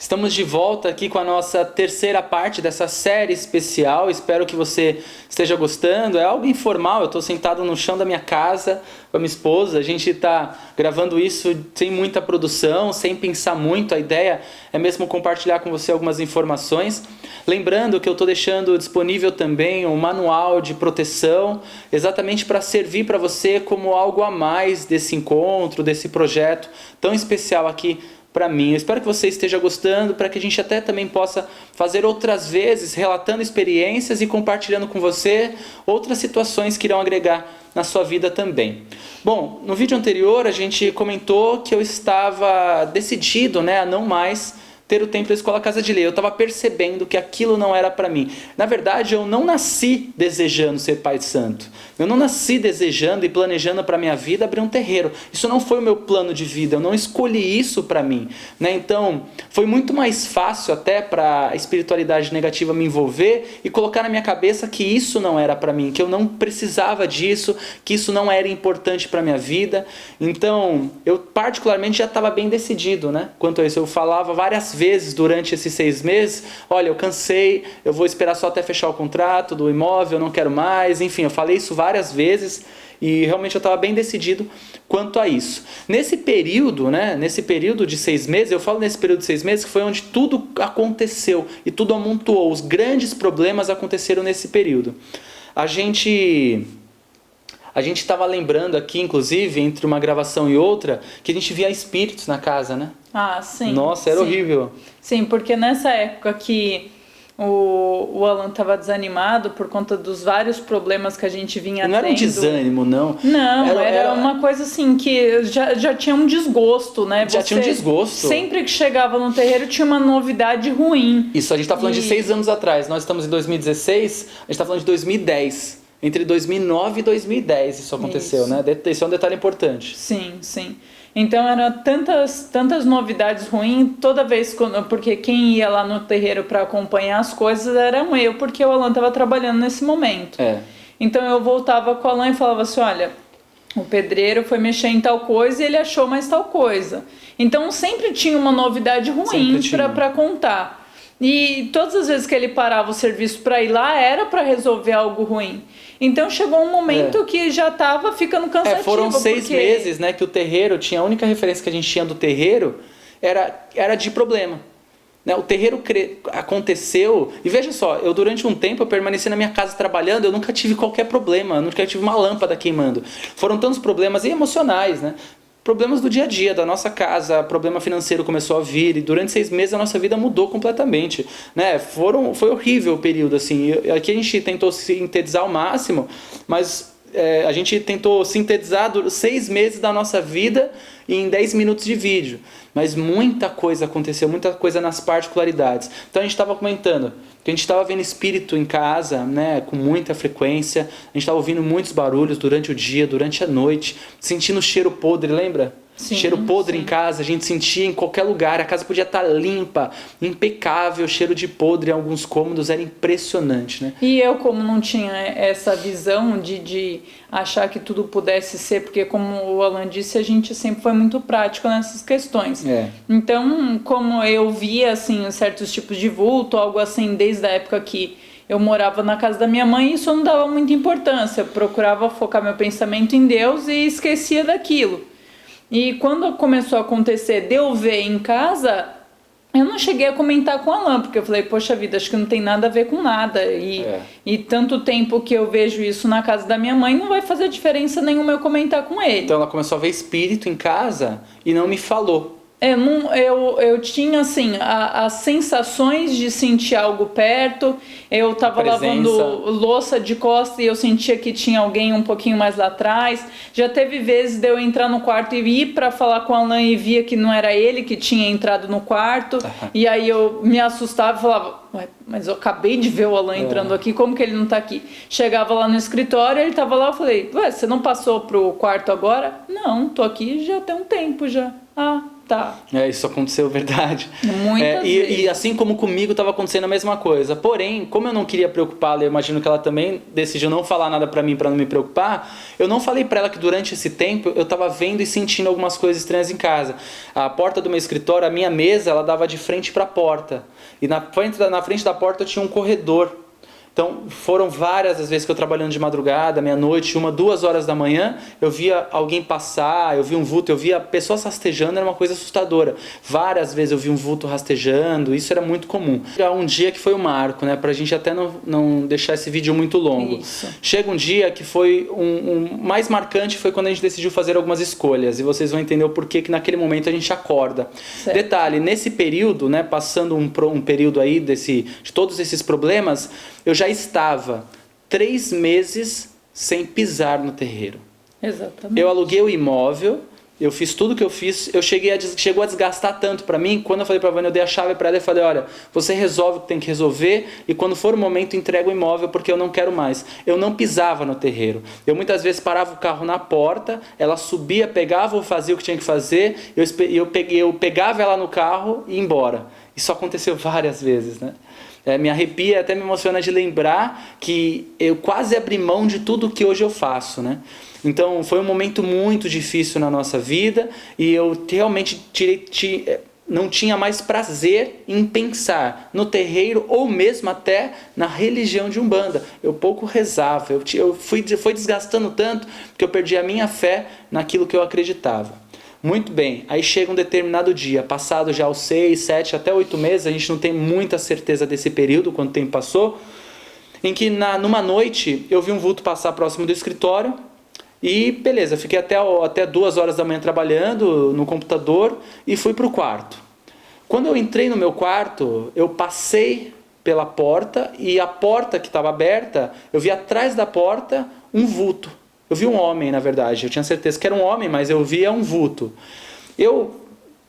Estamos de volta aqui com a nossa terceira parte dessa série especial. Espero que você esteja gostando. É algo informal, eu estou sentado no chão da minha casa com a minha esposa. A gente está gravando isso sem muita produção, sem pensar muito. A ideia é mesmo compartilhar com você algumas informações. Lembrando que eu estou deixando disponível também um manual de proteção, exatamente para servir para você como algo a mais desse encontro, desse projeto tão especial aqui para mim. Eu espero que você esteja gostando, para que a gente até também possa fazer outras vezes, relatando experiências e compartilhando com você outras situações que irão agregar na sua vida também. Bom, no vídeo anterior a gente comentou que eu estava decidido, a não mais ter o tempo da escola Casa de Lei. Eu estava percebendo que aquilo não era para mim. Na verdade, eu não nasci desejando ser pai de santo. Eu não nasci desejando e planejando para minha vida abrir um terreiro. Isso não foi o meu plano de vida. Eu não escolhi isso para mim. Então, foi muito mais fácil até para a espiritualidade negativa me envolver e colocar na minha cabeça que isso não era para mim, que eu não precisava disso, que isso não era importante para minha vida. Então, eu particularmente já estava bem decidido, quanto a isso. Eu falava várias vezes durante esses 6 meses, olha, eu cansei, eu vou esperar só até fechar o contrato do imóvel, eu não quero mais, enfim, eu falei isso várias vezes e realmente eu estava bem decidido quanto a isso. Nesse período, nesse período de 6 meses, eu falo nesse período de 6 meses que foi onde tudo aconteceu e tudo amontoou, os grandes problemas aconteceram nesse período. A gente estava lembrando aqui, inclusive, entre uma gravação e outra, que a gente via espíritos na casa, Ah, sim. Nossa, era horrível. Sim, porque nessa época que o Alan estava desanimado por conta dos vários problemas que a gente vinha tendo. Não era um desânimo, não. Não, era uma coisa assim que já tinha um desgosto, Já tinha um desgosto. Sempre que chegava no terreiro tinha uma novidade ruim. Isso, a gente está falando de 6 anos atrás. Nós estamos em 2016, a gente está falando de 2010. Entre 2009 e 2010 isso aconteceu, Esse é um detalhe importante. Sim, sim. Então eram tantas novidades ruins toda vez, porque quem ia lá no terreiro para acompanhar as coisas eram eu, porque o Alan estava trabalhando nesse momento. Então eu voltava com o Alan e falava assim, olha, o pedreiro foi mexer em tal coisa e ele achou mais tal coisa. Então sempre tinha uma novidade ruim para contar. E todas as vezes que ele parava o serviço para ir lá, era para resolver algo ruim. Então chegou um momento que já estava ficando cansativo. Foram 6 meses, que o terreiro tinha, a única referência que a gente tinha do terreiro era de problema. O terreiro aconteceu, e veja só, eu durante um tempo eu permaneci na minha casa trabalhando, eu nunca tive qualquer problema, eu nunca tive uma lâmpada queimando. Foram tantos problemas e emocionais, problemas do dia a dia, da nossa casa, problema financeiro começou a vir, e durante 6 meses a nossa vida mudou completamente, Foi horrível o período, assim. Aqui a gente tentou sintetizar ao máximo, mas a gente tentou sintetizar 6 meses da nossa vida em 10 minutos de vídeo, mas muita coisa aconteceu, muita coisa nas particularidades. Então a gente estava comentando que a gente estava vendo espírito em casa, com muita frequência, a gente estava ouvindo muitos barulhos durante o dia, durante a noite, sentindo cheiro podre, lembra? Sim, cheiro podre em casa, a gente sentia em qualquer lugar, a casa podia estar limpa, impecável, cheiro de podre em alguns cômodos, era impressionante, E eu, como não tinha essa visão de achar que tudo pudesse ser, porque como o Alan disse, a gente sempre foi muito prático nessas questões. Então, como eu via, assim, certos tipos de vulto, algo assim, desde a época que eu morava na casa da minha mãe, isso não dava muita importância, eu procurava focar meu pensamento em Deus e esquecia daquilo. E quando começou a acontecer de eu ver em casa, eu não cheguei a comentar com o Alan, porque eu falei, poxa vida, acho que não tem nada a ver com nada. E tanto tempo que eu vejo isso na casa da minha mãe, não vai fazer diferença nenhuma eu comentar com ele. Então ela começou a ver espírito em casa e não me falou. Eu tinha assim as sensações de sentir algo perto. Eu estava lavando louça de costa e eu sentia que tinha alguém um pouquinho mais lá atrás. Já teve vezes de eu entrar no quarto e ir para falar com o Alan e via que não era ele que tinha entrado no quarto. E aí eu me assustava e falava, ué, mas eu acabei de ver o Alan entrando aqui, como que ele não tá aqui? Chegava lá no escritório, ele tava lá, eu falei, ué, você não passou pro quarto agora? Não, tô aqui já tem um tempo já. Ah, Tá. Isso aconteceu, verdade. Muitas vezes. E assim como comigo estava acontecendo a mesma coisa. Porém, como eu não queria preocupá-la, eu imagino que ela também decidiu não falar nada para mim, para não me preocupar, eu não falei para ela que durante esse tempo eu estava vendo e sentindo algumas coisas estranhas em casa. A porta do meu escritório, a minha mesa, ela dava de frente para a porta. E na frente da porta tinha um corredor. Então, foram várias as vezes que eu trabalhando de madrugada, meia-noite, 1, 2 horas da manhã, eu via alguém passar, eu via um vulto, eu via pessoas rastejando, era uma coisa assustadora. Várias vezes eu vi um vulto rastejando, isso era muito comum. Um dia que foi o marco, né, pra gente até não deixar esse vídeo muito longo. Isso. Chega um dia que foi mais marcante, foi quando a gente decidiu fazer algumas escolhas, e vocês vão entender o porquê que naquele momento a gente acorda. Certo. Detalhe, nesse período, né, passando um período aí de todos esses problemas, eu já estava 3 meses sem pisar no terreiro. Exatamente. Eu aluguei o imóvel, eu fiz tudo que eu fiz, chegou a desgastar tanto para mim, quando eu falei para a Vânia, eu dei a chave para ela e falei, olha, você resolve o que tem que resolver e quando for o momento entrega o imóvel porque eu não quero mais. Eu não pisava no terreiro. Eu muitas vezes parava o carro na porta, ela subia, pegava ou fazia o que tinha que fazer, eu pegava ela no carro e ia embora. Isso aconteceu várias vezes, né? Me arrepia, até me emociona de lembrar que eu quase abri mão de tudo que hoje eu faço, né? Então foi um momento muito difícil na nossa vida e eu realmente não tinha mais prazer em pensar no terreiro ou mesmo até na religião de Umbanda. Eu pouco rezava, foi desgastando tanto que eu perdi a minha fé naquilo que eu acreditava. Muito bem, aí chega um determinado dia, passado já os 6, 7, até 8 meses, a gente não tem muita certeza desse período, quanto tempo passou, em que numa noite eu vi um vulto passar próximo do escritório e beleza, fiquei até 2 horas da manhã trabalhando no computador e fui para o quarto. Quando eu entrei no meu quarto, eu passei pela porta e a porta que estava aberta, eu vi atrás da porta um vulto. Eu vi um homem, na verdade, eu tinha certeza que era um homem, mas eu via um vulto. Eu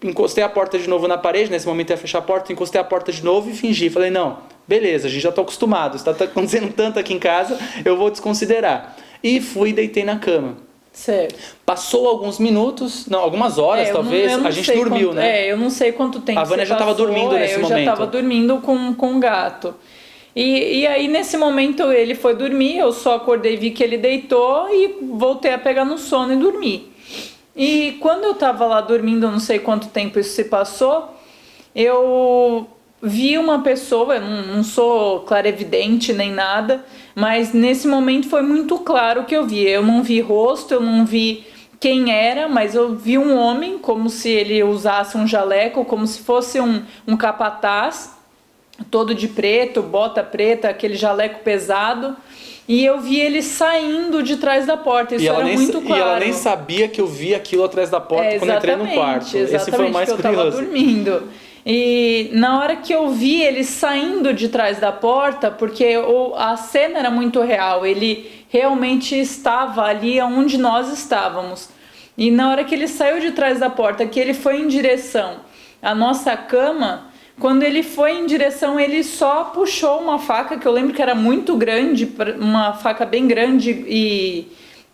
encostei a porta de novo na parede, nesse momento eu ia fechar a porta, encostei a porta de novo e fingi. Falei, não, beleza, a gente já está acostumado, está acontecendo tanto aqui em casa, eu vou desconsiderar. E fui e deitei na cama. Certo. Passou alguns minutos, não, algumas horas talvez, a gente dormiu, né? Eu não sei quanto tempo. A Vânia já estava dormindo nesse momento. Eu já estava dormindo com o gato. E aí, nesse momento, ele foi dormir, eu só acordei, vi que ele deitou e voltei a pegar no sono e dormi. E quando eu estava lá dormindo, eu não sei quanto tempo isso se passou, eu vi uma pessoa, eu não sou clarevidente nem nada, mas nesse momento foi muito claro o que eu vi. Eu não vi rosto, eu não vi quem era, mas eu vi um homem como se ele usasse um jaleco, como se fosse um capataz, todo de preto, bota preta, aquele jaleco pesado, e eu vi ele saindo de trás da porta. Isso era muito claro. E ela nem sabia que eu vi aquilo atrás da porta quando eu entrei no quarto. Esse foi o mais curioso. Eu estava dormindo. E na hora que eu vi ele saindo de trás da porta, porque a cena era muito real, ele realmente estava ali onde nós estávamos. E na hora que ele saiu de trás da porta, que ele foi em direção à nossa cama, quando ele foi em direção, ele só puxou uma faca, que eu lembro que era muito grande, uma faca bem grande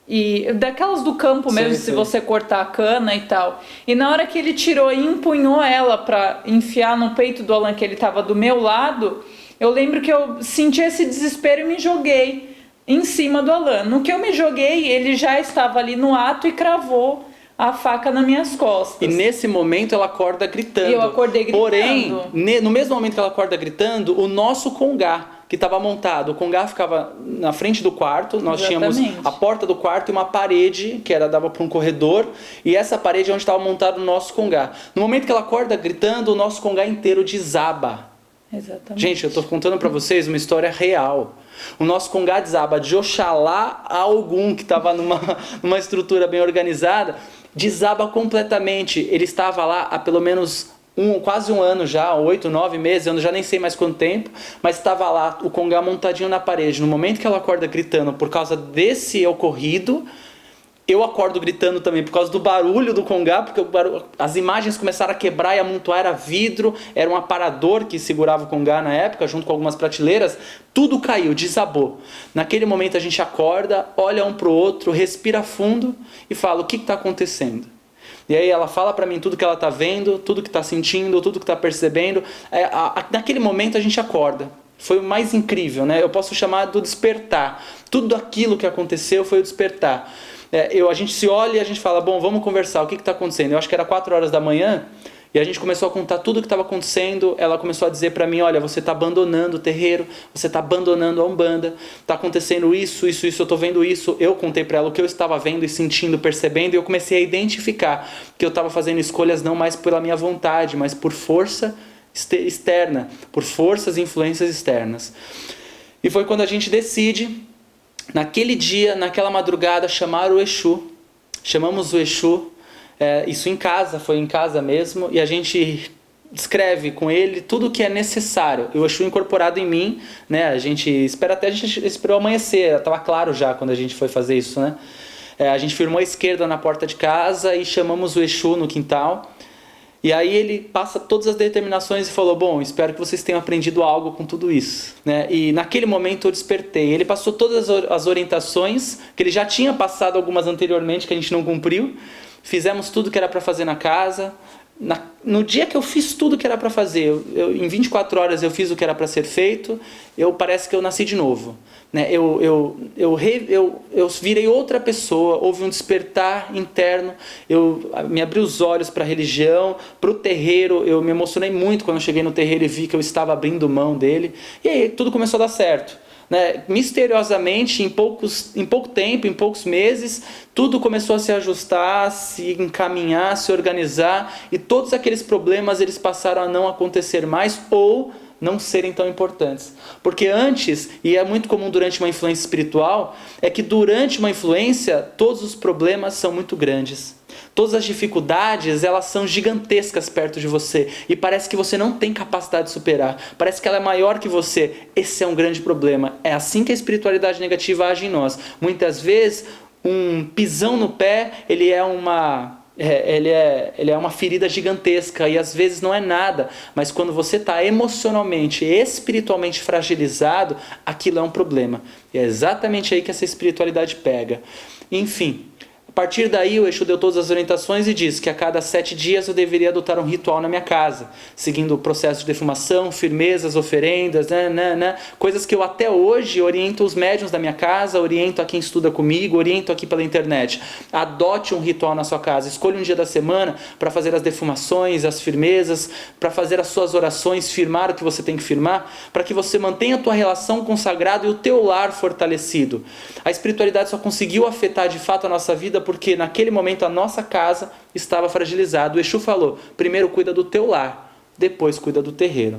e daquelas do campo mesmo, se você cortar a cana e tal. E na hora que ele tirou e empunhou ela para enfiar no peito do Alan, que ele estava do meu lado, eu lembro que eu senti esse desespero e me joguei em cima do Alan. No que eu me joguei, ele já estava ali no ato e cravou a faca nas minhas costas. E nesse momento ela acorda gritando. E eu acordei gritando. Porém, no mesmo momento que ela acorda gritando, o nosso congá, que estava montado, o congá ficava na frente do quarto, nós tínhamos a porta do quarto e uma parede, que dava para um corredor, e essa parede é onde estava montado o nosso congá. No momento que ela acorda gritando, o nosso congá inteiro desaba. Exatamente. Gente, eu estou contando para vocês uma história real. O nosso congá desaba de Oxalá a Ogum, que estava numa estrutura bem organizada, desaba completamente. Ele estava lá há pelo menos quase um ano já, 8, 9 meses, eu já nem sei mais quanto tempo, mas estava lá o congá montadinho na parede. No momento que ela acorda gritando por causa desse ocorrido, eu acordo gritando também por causa do barulho do congá, porque as imagens começaram a quebrar e amontoar, era vidro, era um aparador que segurava o congá na época, junto com algumas prateleiras, tudo caiu, desabou. Naquele momento a gente acorda, olha um para o outro, respira fundo e fala, o que está acontecendo? E aí ela fala para mim tudo que ela está vendo, tudo que está sentindo, tudo que está percebendo. Naquele momento a gente acorda. Foi o mais incrível, né? Eu posso chamar do despertar. Tudo aquilo que aconteceu foi o despertar. A gente se olha e a gente fala, bom, vamos conversar, o que está acontecendo? Eu acho que era 4 horas da manhã, e a gente começou a contar tudo o que estava acontecendo. Ela começou a dizer para mim, olha, você está abandonando o terreiro, você está abandonando a Umbanda, está acontecendo isso, eu estou vendo isso. Eu contei para ela o que eu estava vendo e sentindo, percebendo, e eu comecei a identificar que eu estava fazendo escolhas não mais pela minha vontade, mas por força externa, por forças e influências externas. E foi quando a gente decide, naquele dia, naquela madrugada, chamar o Exu. Chamamos o Exu, isso em casa, foi em casa mesmo, e a gente descreve com ele tudo o que é necessário. O Exu incorporado em mim, né? A gente esperou amanhecer, estava claro já quando a gente foi fazer isso, né? A gente firmou a esquerda na porta de casa e chamamos o Exu no quintal. E aí ele passa todas as determinações e falou, bom, espero que vocês tenham aprendido algo com tudo isso, né? E naquele momento eu despertei. Ele passou todas as orientações, que ele já tinha passado algumas anteriormente, que a gente não cumpriu. Fizemos tudo que era para fazer na casa. No dia que eu fiz tudo que era para fazer, em 24 horas eu fiz o que era para ser feito, parece que eu nasci de novo, né? Eu virei outra pessoa, houve um despertar interno, eu me abri os olhos para a religião, para o terreiro. Eu me emocionei muito quando eu cheguei no terreiro e vi que eu estava abrindo mão dele, e aí tudo começou a dar certo, né? Misteriosamente, em pouco tempo, em poucos meses, tudo começou a se ajustar, se encaminhar, se organizar, e todos aqueles problemas eles passaram a não acontecer mais ou não serem tão importantes. Porque antes, e é muito comum durante uma influência espiritual, é que durante uma influência todos os problemas são muito grandes. Todas as dificuldades, elas são gigantescas perto de você e parece que você não tem capacidade de superar. Parece que ela é maior que você. Esse é um grande problema. É assim que a espiritualidade negativa age em nós. Muitas vezes, um pisão no pé, ele é uma ferida gigantesca e às vezes não é nada, mas quando você está emocionalmente e espiritualmente fragilizado, aquilo é um problema. E é exatamente aí que essa espiritualidade pega. Enfim, a partir daí o Exu deu todas as orientações e disse que a cada 7 dias eu deveria adotar um ritual na minha casa, seguindo o processo de defumação, firmezas, oferendas, coisas que eu até hoje oriento os médiuns da minha casa, oriento a quem estuda comigo, oriento aqui pela internet. Adote um ritual na sua casa, escolha um dia da semana para fazer as defumações, as firmezas, para fazer as suas orações, firmar o que você tem que firmar, para que você mantenha a tua relação com o sagrado e o teu lar fortalecido. A espiritualidade só conseguiu afetar de fato a nossa vida porque naquele momento a nossa casa estava fragilizada. O Exu falou, primeiro cuida do teu lar, depois cuida do terreiro.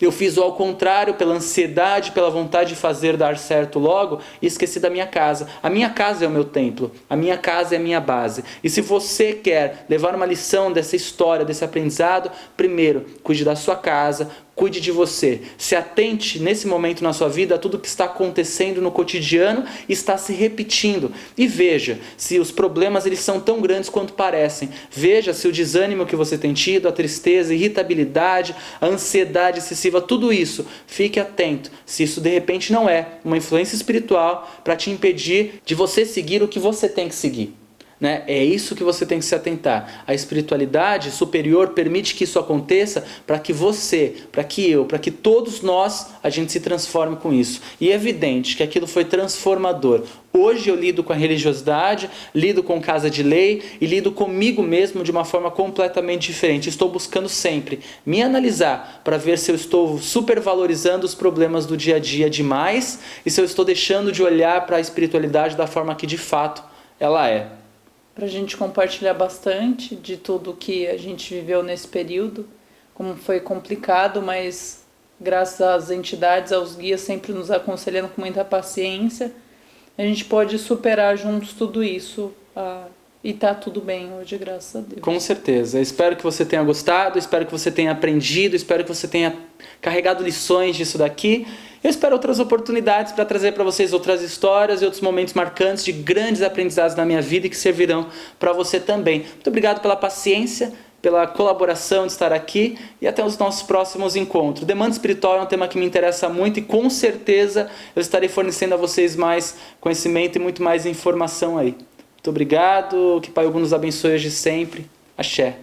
Eu fiz o ao contrário, pela ansiedade, pela vontade de fazer dar certo logo, e esqueci da minha casa. A minha casa é o meu templo, a minha casa é a minha base. E se você quer levar uma lição dessa história, desse aprendizado, primeiro, cuide da sua casa, cuide de você. Se atente nesse momento na sua vida a tudo que está acontecendo no cotidiano e está se repetindo. E veja se os problemas eles são tão grandes quanto parecem. Veja se o desânimo que você tem tido, a tristeza, a irritabilidade, a ansiedade excessiva, tudo isso. Fique atento se isso de repente não é uma influência espiritual para te impedir de você seguir o que você tem que seguir. Né? É isso que você tem que se atentar. A espiritualidade superior permite que isso aconteça para que você, para que eu, para que todos nós, a gente se transforme com isso. E é evidente que aquilo foi transformador. Hoje eu lido com a religiosidade, lido com casa de lei e lido comigo mesmo de uma forma completamente diferente. Estou buscando sempre me analisar para ver se eu estou supervalorizando os problemas do dia a dia demais e se eu estou deixando de olhar para a espiritualidade da forma que de fato ela é. Para a gente compartilhar bastante de tudo que a gente viveu nesse período, como foi complicado, mas graças às entidades, aos guias sempre nos aconselhando com muita paciência, a gente pode superar juntos tudo isso e tá tudo bem hoje, graças a Deus. Com certeza. Espero que você tenha gostado, espero que você tenha aprendido, espero que você tenha carregado lições disso daqui. Eu espero outras oportunidades para trazer para vocês outras histórias e outros momentos marcantes de grandes aprendizados na minha vida e que servirão para você também. Muito obrigado pela paciência, pela colaboração de estar aqui e até os nossos próximos encontros. Demanda espiritual é um tema que me interessa muito e com certeza eu estarei fornecendo a vocês mais conhecimento e muito mais informação aí. Muito obrigado, que Pai Hugo nos abençoe hoje sempre. Axé.